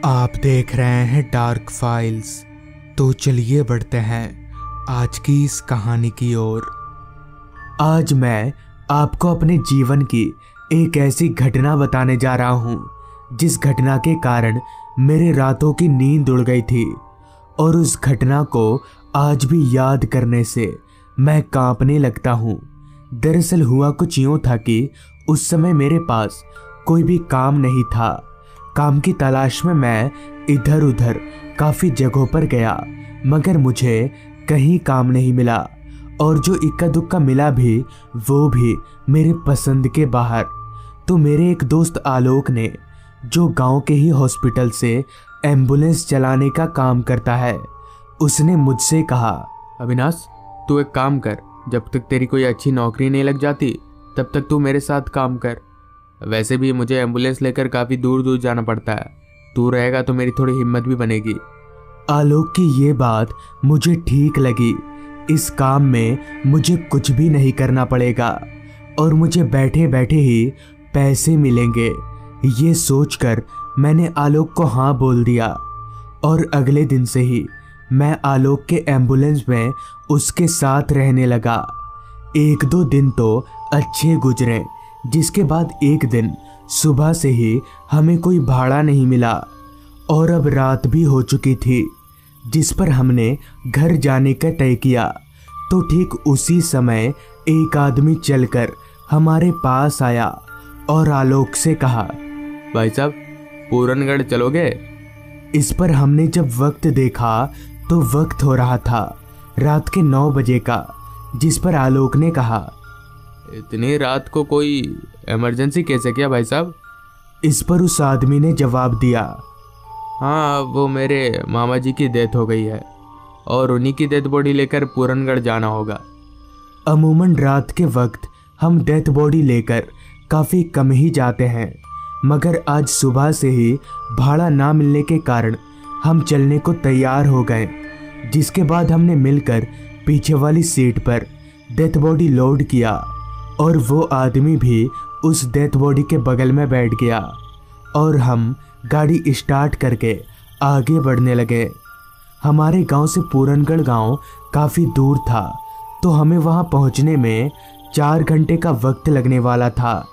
आप देख रहे हैं डार्क फाइल्स। तो चलिए बढ़ते हैं आज की इस कहानी की ओर। आज मैं आपको अपने जीवन की एक ऐसी घटना बताने जा रहा हूँ जिस घटना के कारण मेरे रातों की नींद उड़ गई थी और उस घटना को आज भी याद करने से मैं कांपने लगता हूँ। दरअसल हुआ कुछ यूँ था कि उस समय मेरे पास कोई भी काम नहीं था। काम की तलाश में मैं इधर उधर काफ़ी जगहों पर गया, मगर मुझे कहीं काम नहीं मिला और जो इक्का दुक्का मिला भी वो भी मेरे पसंद के बाहर। तो मेरे एक दोस्त आलोक ने, जो गांव के ही हॉस्पिटल से एम्बुलेंस चलाने का काम करता है, उसने मुझसे कहा, अविनाश, तू एक काम कर, जब तक तेरी कोई अच्छी नौकरी नहीं लग जाती तब तक तू मेरे साथ काम कर। वैसे भी मुझे एम्बुलेंस लेकर काफ़ी दूर दूर जाना पड़ता है, तू रहेगा तो मेरी थोड़ी हिम्मत भी बनेगी। आलोक की ये बात मुझे ठीक लगी। इस काम में मुझे कुछ भी नहीं करना पड़ेगा और मुझे बैठे बैठे ही पैसे मिलेंगे। ये सोचकर मैंने आलोक को हाँ बोल दिया और अगले दिन से ही मैं आलोक के एम्बुलेंस में उसके साथ रहने लगा। एक दो दिन तो अच्छे गुजरे, जिसके बाद एक दिन सुबह से ही हमें कोई भाड़ा नहीं मिला और अब रात भी हो चुकी थी, जिस पर हमने घर जाने का तय किया। तो ठीक उसी समय एक आदमी चलकर हमारे पास आया और आलोक से कहा, भाई साहब, पूरनगढ़ चलोगे? इस पर हमने जब वक्त देखा तो वक्त हो रहा था रात के 9 बजे का, जिस पर आलोक ने कहा, इतनी रात को कोई इमरजेंसी केस है क्या भाई साहब? इस पर उस आदमी ने जवाब दिया, हाँ, वो मेरे मामा जी की डेथ हो गई है और उन्हीं की डेथ बॉडी लेकर पूरनगढ़ जाना होगा। अमूमन रात के वक्त हम डेथ बॉडी लेकर काफ़ी कम ही जाते हैं, मगर आज सुबह से ही भाड़ा ना मिलने के कारण हम चलने को तैयार हो गए। जिसके बाद हमने मिलकर पीछे वाली सीट पर डेथ बॉडी लोड किया और वो आदमी भी उस डेथ बॉडी के बगल में बैठ गया और हम गाड़ी स्टार्ट करके आगे बढ़ने लगे। हमारे गांव से पूरनगढ़ गांव काफ़ी दूर था, तो हमें वहां पहुंचने में 4 घंटे का वक्त लगने वाला था।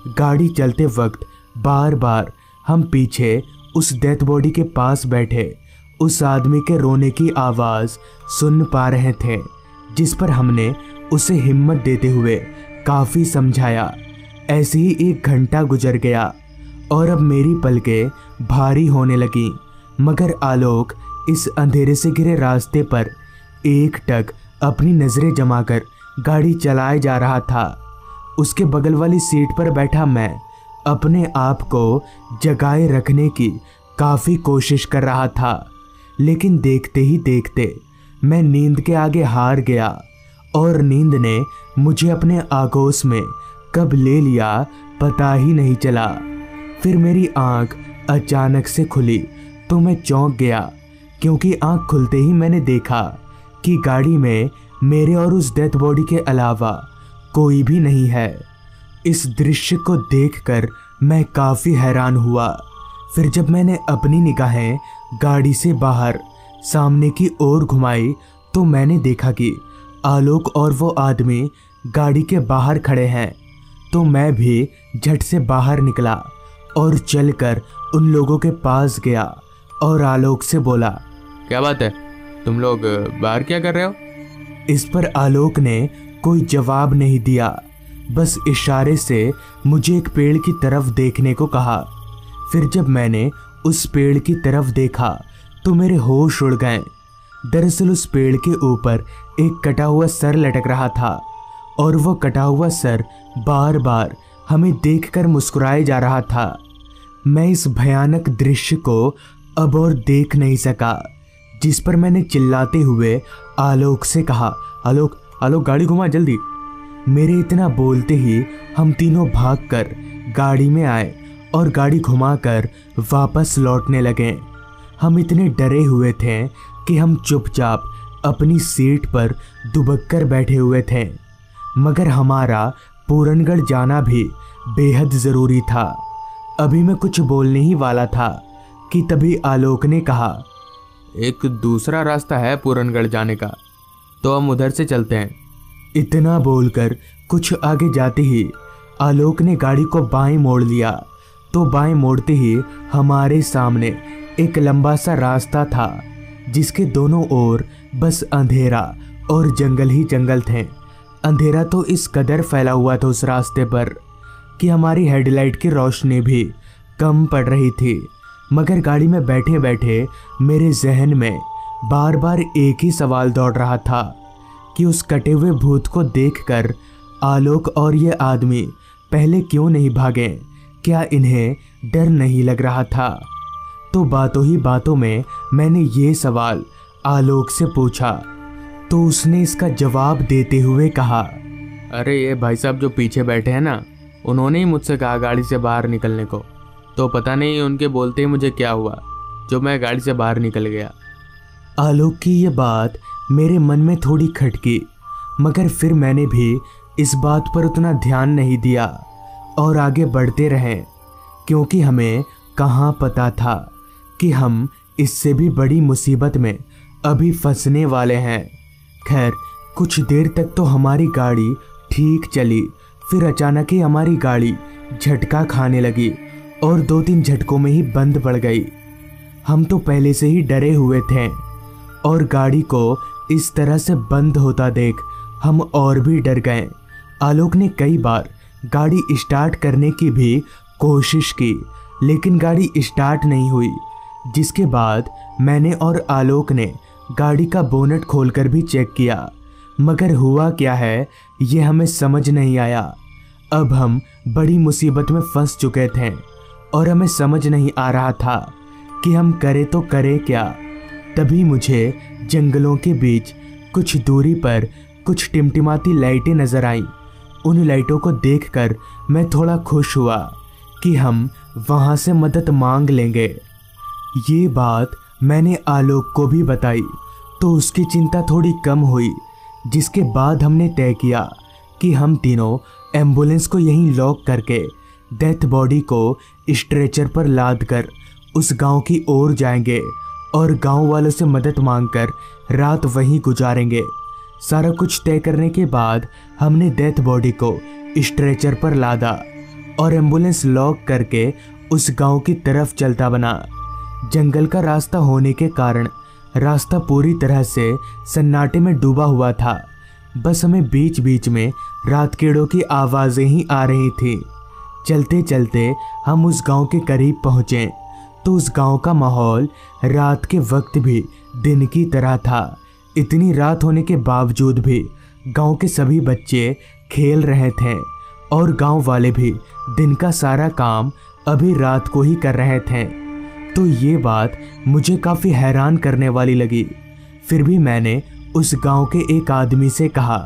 गाड़ी चलते वक्त बार बार हम पीछे उस डेथ बॉडी के पास बैठे उस आदमी के रोने की आवाज़ सुन पा रहे थे, जिस पर हमने उसे हिम्मत देते हुए काफ़ी समझाया। ऐसे ही 1 घंटा गुजर गया और अब मेरी पलकें भारी होने लगी, मगर आलोक इस अंधेरे से घिरे रास्ते पर एकटक अपनी नज़रें जमाकर गाड़ी चलाए जा रहा था। उसके बगल वाली सीट पर बैठा मैं अपने आप को जगाए रखने की काफ़ी कोशिश कर रहा था, लेकिन देखते ही देखते मैं नींद के आगे हार गया और नींद ने मुझे अपने आगोश में कब ले लिया पता ही नहीं चला। फिर मेरी आंख अचानक से खुली तो मैं चौंक गया, क्योंकि आंख खुलते ही मैंने देखा कि गाड़ी में मेरे और उस डेथ बॉडी के अलावा कोई भी नहीं है। इस दृश्य को देखकर मैं काफ़ी हैरान हुआ। फिर जब मैंने अपनी निगाहें गाड़ी से बाहर सामने की ओर घुमाई तो मैंने देखा कि आलोक और वो आदमी गाड़ी के बाहर खड़े हैं। तो मैं भी झट से बाहर निकला और चलकर उन लोगों के पास गया और आलोक से बोला, क्या बात है, तुम लोग बाहर क्या कर रहे हो? इस पर आलोक ने कोई जवाब नहीं दिया, बस इशारे से मुझे एक पेड़ की तरफ देखने को कहा। फिर जब मैंने उस पेड़ की तरफ देखा तो मेरे होश उड़ गए। दरअसल उस पेड़ के ऊपर एक कटा हुआ सर लटक रहा था और वो कटा हुआ सर बार बार हमें देखकर मुस्कुराए जा रहा था। मैं इस भयानक दृश्य को अब और देख नहीं सका, जिस पर मैंने चिल्लाते हुए आलोक से कहा, आलोक आलोक, गाड़ी घुमा जल्दी। मेरे इतना बोलते ही हम तीनों भागकर गाड़ी में आए और गाड़ी घुमाकर वापस लौटने लगे। हम इतने डरे हुए थे कि हम चुपचाप अपनी सीट पर दुबक कर बैठे हुए थे, मगर हमारा पूरनगढ़ जाना भी बेहद ज़रूरी था। अभी मैं कुछ बोलने ही वाला था कि तभी आलोक ने कहा, एक दूसरा रास्ता है पूरनगढ़ जाने का, तो हम उधर से चलते हैं। इतना बोलकर कुछ आगे जाते ही आलोक ने गाड़ी को बाएं मोड़ लिया। तो बाएं मोड़ते ही हमारे सामने एक लंबा सा रास्ता था जिसके दोनों ओर बस अंधेरा और जंगल ही जंगल थे। अंधेरा तो इस कदर फैला हुआ था उस रास्ते पर कि हमारी हेडलाइट की रोशनी भी कम पड़ रही थी। मगर गाड़ी में बैठे बैठे मेरे जहन में बार बार एक ही सवाल दौड़ रहा था कि उस कटे हुए भूत को देखकर आलोक और ये आदमी पहले क्यों नहीं भागे? क्या इन्हें डर नहीं लग रहा था? तो बातों ही बातों में मैंने ये सवाल आलोक से पूछा तो उसने इसका जवाब देते हुए कहा, अरे ये भाई साहब जो पीछे बैठे हैं ना, उन्होंने ही मुझसे कहा गाड़ी से बाहर निकलने को। तो पता नहीं उनके बोलते ही मुझे क्या हुआ जो मैं गाड़ी से बाहर निकल गया। आलोक की ये बात मेरे मन में थोड़ी खटकी, मगर फिर मैंने भी इस बात पर उतना ध्यान नहीं दिया और आगे बढ़ते रहे, क्योंकि हमें कहाँ पता था कि हम इससे भी बड़ी मुसीबत में अभी फंसने वाले हैं। खैर, कुछ देर तक तो हमारी गाड़ी ठीक चली, फिर अचानक ही हमारी गाड़ी झटका खाने लगी और 2-3 झटकों में ही बंद पड़ गई। हम तो पहले से ही डरे हुए थे और गाड़ी को इस तरह से बंद होता देख हम और भी डर गए। आलोक ने कई बार गाड़ी स्टार्ट करने की भी कोशिश की, लेकिन गाड़ी स्टार्ट नहीं हुई, जिसके बाद मैंने और आलोक ने गाड़ी का बोनट खोलकर भी चेक किया, मगर हुआ क्या है ये हमें समझ नहीं आया। अब हम बड़ी मुसीबत में फंस चुके थे और हमें समझ नहीं आ रहा था कि हम करें तो करें क्या। तभी मुझे जंगलों के बीच कुछ दूरी पर कुछ टिमटिमाती लाइटें नजर आईं। उन लाइटों को देखकर मैं थोड़ा खुश हुआ कि हम वहां से मदद मांग लेंगे। ये बात मैंने आलोक को भी बताई तो उसकी चिंता थोड़ी कम हुई, जिसके बाद हमने तय किया कि हम तीनों एम्बुलेंस को यहीं लॉक करके डेथ बॉडी को स्ट्रेचर पर लाद कर उस गांव की ओर जाएंगे और गांव वालों से मदद मांगकर रात वहीं गुजारेंगे। सारा कुछ तय करने के बाद हमने डेथ बॉडी को स्ट्रेचर पर लादा और एम्बुलेंस लॉक करके उस गांव की तरफ चलता बना। जंगल का रास्ता होने के कारण रास्ता पूरी तरह से सन्नाटे में डूबा हुआ था। बस हमें बीच बीच में रातकेड़ों की आवाज़ें ही आ रही थी। चलते चलते हम उस गांव के करीब पहुँचे तो उस गांव का माहौल रात के वक्त भी दिन की तरह था। इतनी रात होने के बावजूद भी गांव के सभी बच्चे खेल रहे थे और गांव वाले भी दिन का सारा काम अभी रात को ही कर रहे थे। तो ये बात मुझे काफ़ी हैरान करने वाली लगी। फिर भी मैंने उस गांव के एक आदमी से कहा,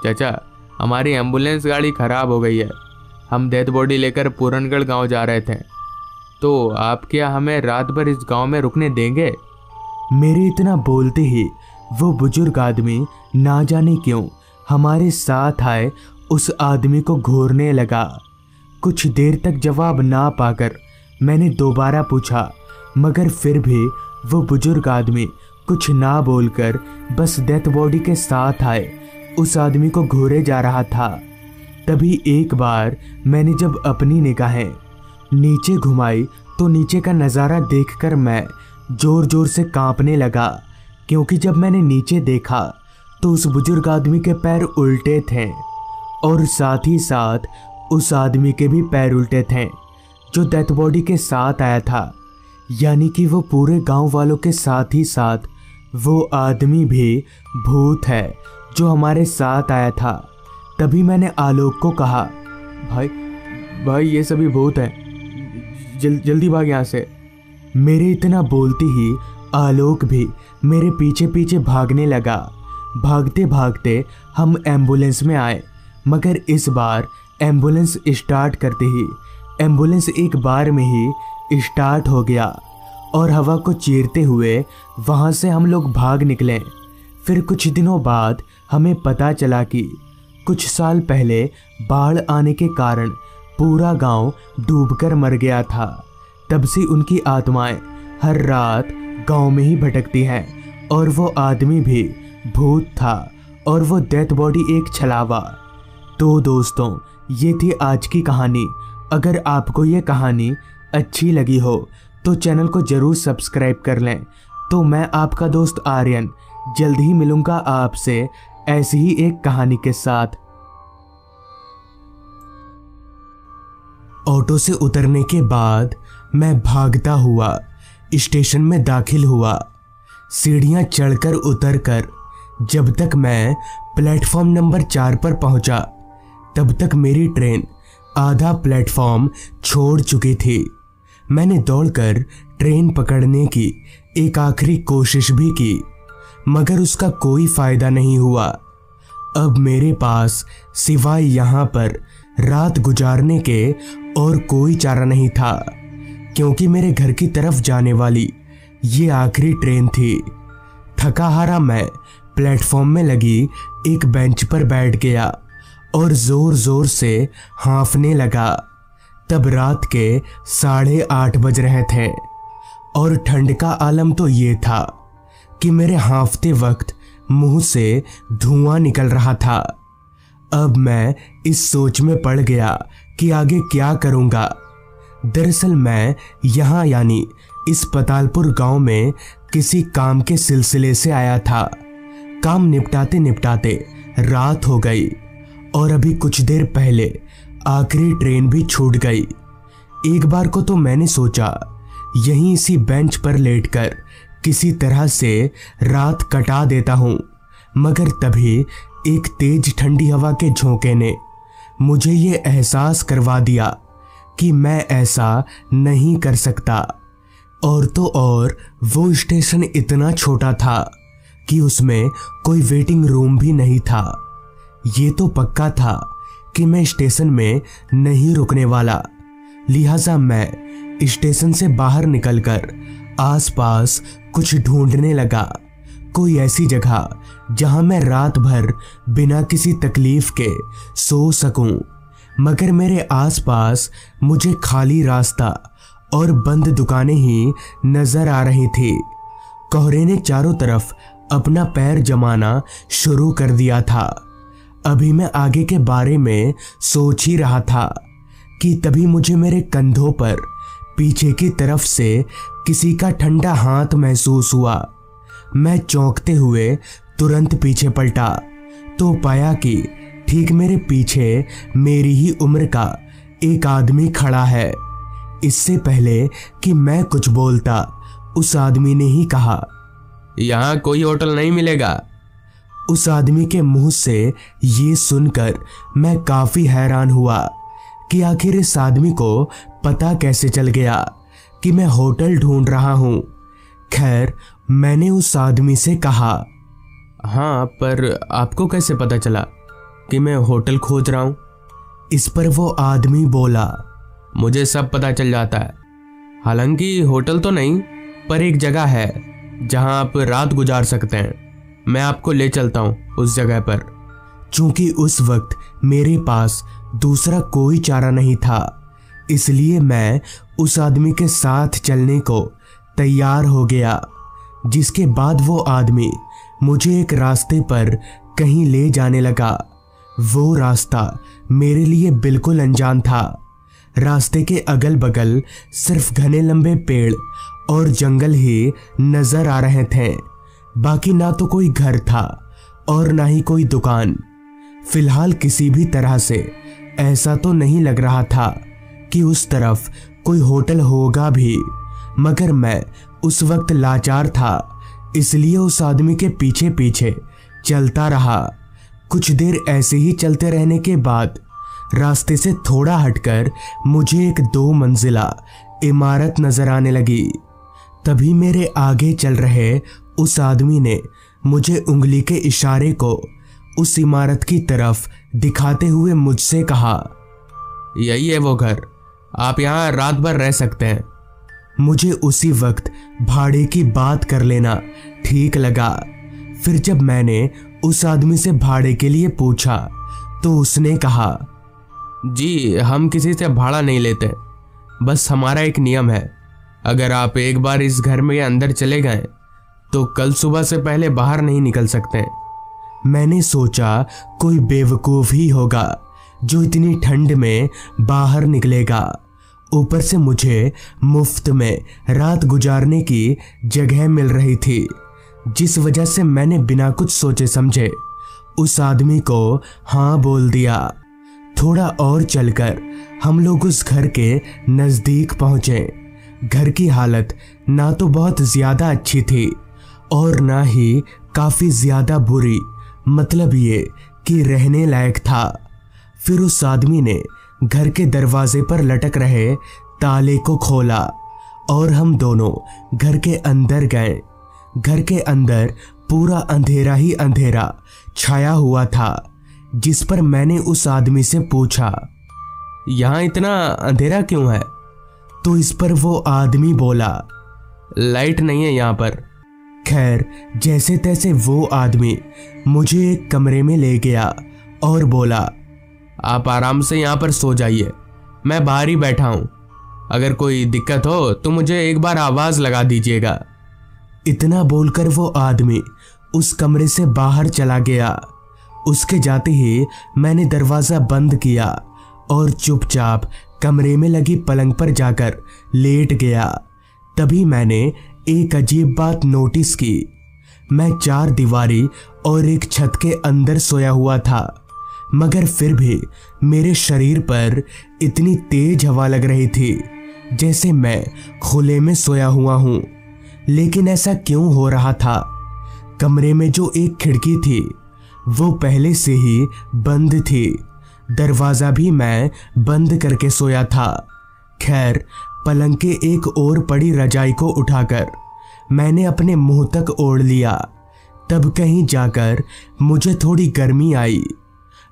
चाचा हमारी एम्बुलेंस गाड़ी ख़राब हो गई है, हम डेथ बॉडी लेकर पूरनगढ़ गांव जा रहे थे, तो आप क्या हमें रात भर इस गांव में रुकने देंगे? मेरे इतना बोलते ही वो बुजुर्ग आदमी ना जाने क्यों हमारे साथ आए उस आदमी को घूरने लगा। कुछ देर तक जवाब ना पाकर मैंने दोबारा पूछा, मगर फिर भी वो बुजुर्ग आदमी कुछ ना बोलकर बस डेथ बॉडी के साथ आए उस आदमी को घूरे जा रहा था। तभी एक बार मैंने जब अपनी निगाहें नीचे घुमाई तो नीचे का नज़ारा देखकर मैं जोर जोर से कांपने लगा, क्योंकि जब मैंने नीचे देखा तो उस बुजुर्ग आदमी के पैर उल्टे थे और साथ ही साथ उस आदमी के भी पैर उल्टे थे जो डेथ बॉडी के साथ आया था। यानी कि वो पूरे गांव वालों के साथ ही साथ वो आदमी भी भूत है जो हमारे साथ आया था। तभी मैंने आलोक को कहा, भाई ये सभी भूत हैं, जल्दी भाग यहाँ से। मेरे इतना बोलते ही आलोक भी मेरे पीछे पीछे भागने लगा। भागते भागते हम एम्बुलेंस में आए, मगर इस बार एम्बुलेंस स्टार्ट करते ही एम्बुलेंस एक बार में ही स्टार्ट हो गया और हवा को चीरते हुए वहाँ से हम लोग भाग निकले। फिर कुछ दिनों बाद हमें पता चला कि कुछ साल पहले बाढ़ आने के कारण पूरा गांव डूबकर मर गया था। तब से उनकी आत्माएं हर रात गांव में ही भटकती हैं और वो आदमी भी भूत था और वो डेथ बॉडी एक छलावा। तो दोस्तों, ये थी आज की कहानी। अगर आपको ये कहानी अच्छी लगी हो तो चैनल को ज़रूर सब्सक्राइब कर लें। तो मैं आपका दोस्त आर्यन जल्द ही मिलूँगा आपसे ऐसी ही एक कहानी के साथ। ऑटो से उतरने के बाद मैं भागता हुआ स्टेशन में दाखिल हुआ। सीढ़ियां चढ़कर उतरकर जब तक मैं प्लेटफॉर्म नंबर 4 पर पहुंचा, तब तक मेरी ट्रेन आधा प्लेटफॉर्म छोड़ चुकी थी। मैंने दौड़कर ट्रेन पकड़ने की एक आखिरी कोशिश भी की, मगर उसका कोई फायदा नहीं हुआ। अब मेरे पास सिवाय यहाँ पर रात गुजारने के और कोई चारा नहीं था, क्योंकि मेरे घर की तरफ जाने वाली ये आखिरी ट्रेन थी। थका हारा मैं प्लेटफॉर्म में लगी एक बेंच पर बैठ गया और जोर जोर से हाँफने लगा। तब रात के 8:30 बज रहे थे और ठंड का आलम तो ये था कि मेरे हाँफते वक्त मुंह से धुआं निकल रहा था। अब मैं इस सोच में पड़ गया कि आगे क्या करूंगा। दरअसल मैं यहाँ यानी इस पतालपुर गांव में किसी काम के सिलसिले से आया था। काम निपटाते निपटाते रात हो गई और अभी कुछ देर पहले आखिरी ट्रेन भी छूट गई। एक बार को तो मैंने सोचा यहीं इसी बेंच पर लेटकर किसी तरह से रात कटा देता हूँ, मगर तभी एक तेज ठंडी हवा के झोंके ने मुझे ये एहसास करवा दिया कि मैं ऐसा नहीं कर सकता। और तो और वो स्टेशन इतना छोटा था कि उसमें कोई वेटिंग रूम भी नहीं था। ये तो पक्का था कि मैं स्टेशन में नहीं रुकने वाला। लिहाजा मैं स्टेशन से बाहर निकलकर आसपास कुछ ढूंढने लगा, कोई ऐसी जगह जहां मैं रात भर बिना किसी तकलीफ के सो सकूं। मगर मेरे आसपास मुझे खाली रास्ता और बंद दुकानें ही नजर आ रही थी। कोहरे ने चारों तरफ अपना पैर जमाना शुरू कर दिया था। अभी मैं आगे के बारे में सोच ही रहा था कि तभी मुझे मेरे कंधों पर पीछे की तरफ से किसी का ठंडा हाथ महसूस हुआ। मैं चौंकते हुए तुरंत पीछे पलटा तो पाया कि ठीक मेरे पीछे मेरी ही उम्र का एक आदमी खड़ा है। इससे पहले कि मैं कुछ बोलता, उस आदमी ने ही कहा, यहाँ कोई होटल नहीं मिलेगा। उस आदमी के मुंह से ये सुनकर मैं काफी हैरान हुआ कि आखिर इस आदमी को पता कैसे चल गया कि मैं होटल ढूंढ रहा हूं। खैर, मैंने उस आदमी से कहा, हाँ, पर आपको कैसे पता चला कि मैं होटल खोज रहा हूँ? इस पर वो आदमी बोला, मुझे सब पता चल जाता है। हालांकि होटल तो नहीं, पर एक जगह है जहां आप रात गुजार सकते हैं। मैं आपको ले चलता हूं उस जगह पर। चूंकि उस वक्त मेरे पास दूसरा कोई चारा नहीं था, इसलिए मैं उस आदमी के साथ चलने को तैयार हो गया। जिसके बाद वो आदमी मुझे एक रास्ते पर कहीं ले जाने लगा। वो रास्ता मेरे लिए बिल्कुल अनजान था। रास्ते के अगल बगल सिर्फ घने लंबे पेड़ और जंगल ही नजर आ रहे थे। बाकी ना तो कोई घर था और ना ही कोई दुकान। फिलहाल किसी भी तरह से ऐसा तो नहीं लग रहा था कि उस तरफ कोई होटल होगा भी, मगर मैं उस वक्त लाचार था, इसलिए उस आदमी के पीछे पीछे चलता रहा। कुछ देर ऐसे ही चलते रहने के बाद रास्ते से थोड़ा हटकर मुझे एक 2 मंजिला इमारत नजर आने लगी। तभी मेरे आगे चल रहे उस आदमी ने मुझे उंगली के इशारे को उस इमारत की तरफ दिखाते हुए मुझसे कहा, यही है वो घर, आप यहाँ रात भर रह सकते हैं। मुझे उसी वक्त भाड़े की बात कर लेना ठीक लगा। फिर जब मैंने उस आदमी से भाड़े के लिए पूछा तो उसने कहा, जी हम किसी से भाड़ा नहीं लेते, बस हमारा एक नियम है अगर आप एक बार इस घर में अंदर चले गए तो कल सुबह से पहले बाहर नहीं निकल सकते। मैंने सोचा कोई बेवकूफ़ ही होगा जो इतनी ठंड में बाहर निकलेगा। ऊपर से मुझे मुफ्त में रात गुजारने की जगह मिल रही थी, जिस वजह से मैंने बिना कुछ सोचे समझे उस आदमी को हाँ बोल दिया। थोड़ा और चलकर हम लोग उस घर के नज़दीक पहुँचे। घर की हालत ना तो बहुत ज़्यादा अच्छी थी और ना ही काफ़ी ज़्यादा बुरी, मतलब ये कि रहने लायक था। फिर उस आदमी ने घर के दरवाजे पर लटक रहे ताले को खोला और हम दोनों घर के अंदर गए। घर के अंदर पूरा अंधेरा ही अंधेरा छाया हुआ था, जिस पर मैंने उस आदमी से पूछा, यहाँ इतना अंधेरा क्यों है? तो इस पर वो आदमी बोला, लाइट नहीं है यहाँ पर। खैर, जैसे तैसे वो आदमी मुझे एक कमरे में ले गया और बोला, आप आराम से यहाँ पर सो जाइए, मैं बाहर ही बैठा हूँ। अगर कोई दिक्कत हो तो मुझे एक बार आवाज़ लगा दीजिएगा। इतना बोलकर वो आदमी उस कमरे से बाहर चला गया। उसके जाते ही मैंने दरवाज़ा बंद किया और चुपचाप कमरे में लगी पलंग पर जाकर लेट गया। तभी मैंने एक अजीब बात नोटिस की। मैं 4 दीवारी और एक छत के अंदर सोया हुआ था, मगर फिर भी मेरे शरीर पर इतनी तेज हवा लग रही थी जैसे मैं खुले में सोया हुआ हूँ। लेकिन ऐसा क्यों हो रहा था? कमरे में जो एक खिड़की थी वो पहले से ही बंद थी। दरवाज़ा भी मैं बंद करके सोया था। खैर, पलंग के एक ओर पड़ी रजाई को उठाकर मैंने अपने मुंह तक ओढ़ लिया। तब कहीं जाकर मुझे थोड़ी गर्मी आई,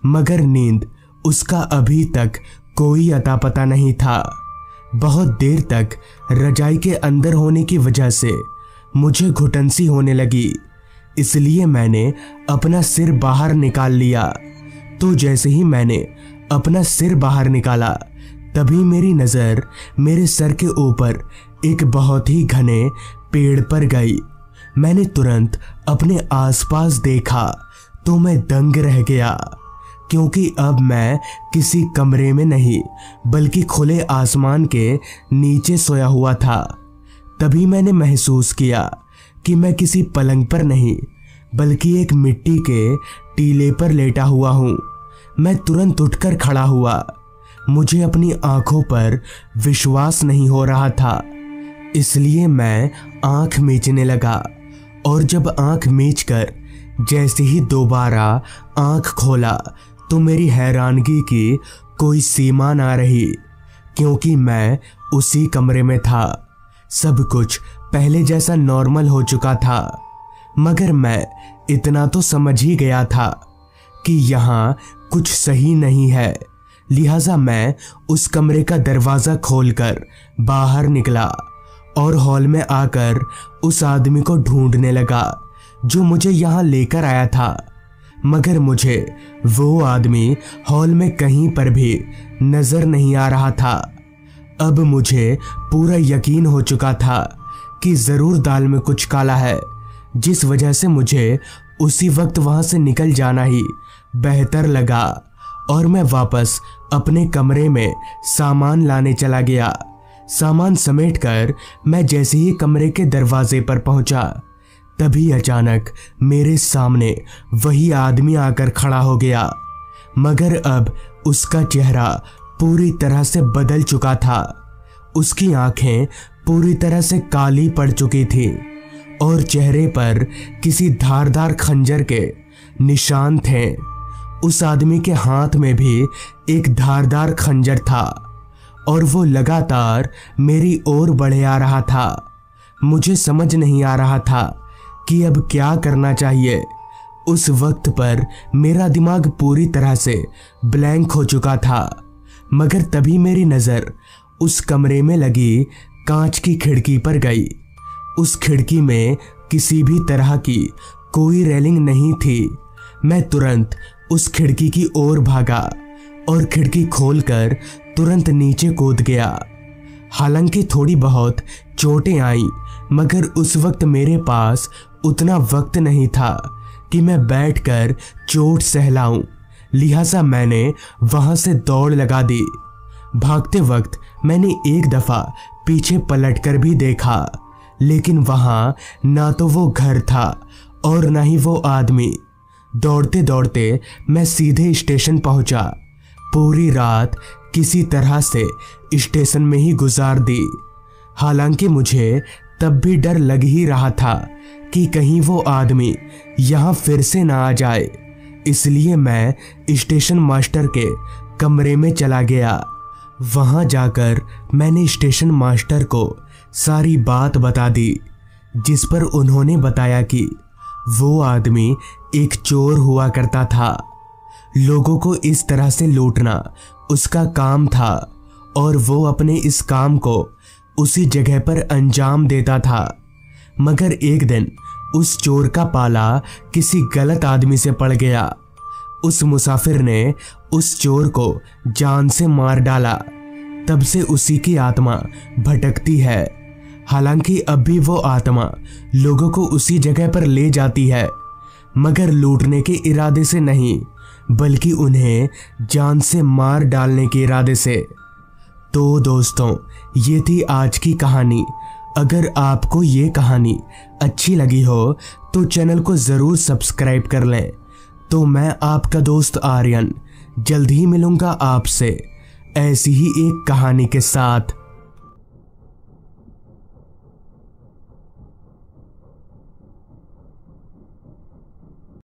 मगर नींद उसका अभी तक कोई अता पता नहीं था। बहुत देर तक रजाई के अंदर होने की वजह से मुझे घुटन सी होने लगी, इसलिए मैंने अपना सिर बाहर निकाल लिया। तो जैसे ही मैंने अपना सिर बाहर निकाला, तभी मेरी नज़र मेरे सर के ऊपर एक बहुत ही घने पेड़ पर गई। मैंने तुरंत अपने आसपास देखा तो मैं दंग रह गया, क्योंकि अब मैं किसी कमरे में नहीं बल्कि खुले आसमान के नीचे सोया हुआ था। तभी मैंने महसूस किया कि मैं किसी पलंग पर नहीं बल्कि एक मिट्टी के टीले पर लेटा हुआ हूँ। मैं तुरंत उठकर खड़ा हुआ। मुझे अपनी आंखों पर विश्वास नहीं हो रहा था, इसलिए मैं आंख मीचने लगा। और जब आंख मीचकर जैसे ही दोबारा आंख खोला तो मेरी हैरानगी की कोई सीमा ना रही, क्योंकि मैं उसी कमरे में था। सब कुछ पहले जैसा नॉर्मल हो चुका था, मगर मैं इतना तो समझ ही गया था कि यहाँ कुछ सही नहीं है। लिहाजा मैं उस कमरे का दरवाज़ा खोलकर बाहर निकला और हॉल में आकर उस आदमी को ढूंढने लगा जो मुझे यहाँ लेकर आया था, मगर मुझे वो आदमी हॉल में कहीं पर भी नज़र नहीं आ रहा था। अब मुझे पूरा यकीन हो चुका था कि ज़रूर दाल में कुछ काला है, जिस वजह से मुझे उसी वक्त वहाँ से निकल जाना ही बेहतर लगा और मैं वापस अपने कमरे में सामान लाने चला गया। सामान समेटकर मैं जैसे ही कमरे के दरवाजे पर पहुंचा, तभी अचानक मेरे सामने वही आदमी आकर खड़ा हो गया, मगर अब उसका चेहरा पूरी तरह से बदल चुका था। उसकी आंखें पूरी तरह से काली पड़ चुकी थी और चेहरे पर किसी धारदार खंजर के निशान थे। उस आदमी के हाथ में भी एक धारदार खंजर था और वो लगातार मेरी ओर बढ़े आ रहा था। मुझे समझ नहीं आ रहा था कि अब क्या करना चाहिए। उस वक्त पर मेरा दिमाग पूरी तरह से ब्लैंक हो चुका था, मगर तभी मेरी नज़र उस कमरे में लगी कांच की खिड़की पर गई। उस खिड़की में किसी भी तरह की कोई रेलिंग नहीं थी। मैं तुरंत उस खिड़की की ओर भागा और खिड़की खोलकर तुरंत नीचे कूद गया। हालांकि थोड़ी बहुत चोटें आई, मगर उस वक्त मेरे पास उतना वक्त नहीं था कि मैं बैठकर चोट सहलाऊं। लिहाजा मैंने वहां से दौड़ लगा दी। भागते वक्त मैंने एक दफा पीछे पलटकर भी देखा, लेकिन वहां ना तो वो घर था और ना ही वो आदमी। दौड़ते दौड़ते मैं सीधे स्टेशन पहुंचा। पूरी रात किसी तरह से स्टेशन में ही गुजार दी। हालांकि मुझे तब भी डर लग ही रहा था कि कहीं वो आदमी यहाँ फिर से ना आ जाए, इसलिए मैं स्टेशन मास्टर के कमरे में चला गया। वहां जाकर मैंने स्टेशन मास्टर को सारी बात बता दी, जिस पर उन्होंने बताया कि वो आदमी एक चोर हुआ करता था। लोगों को इस तरह से लूटना उसका काम था और वो अपने इस काम को उसी जगह पर अंजाम देता था। मगर एक दिन उस चोर का पाला किसी गलत आदमी से पड़ गया। उस मुसाफिर ने उस चोर को जान से मार डाला। तब से उसी की आत्मा भटकती है। हालांकि अब भी वो आत्मा लोगों को उसी जगह पर ले जाती है, मगर लूटने के इरादे से नहीं, बल्कि उन्हें जान से मार डालने के इरादे से। तो दोस्तों, ये थी आज की कहानी। अगर आपको ये कहानी अच्छी लगी हो तो चैनल को ज़रूर सब्सक्राइब कर लें। तो मैं आपका दोस्त आर्यन जल्द ही मिलूंगा आपसे ऐसी ही एक कहानी के साथ।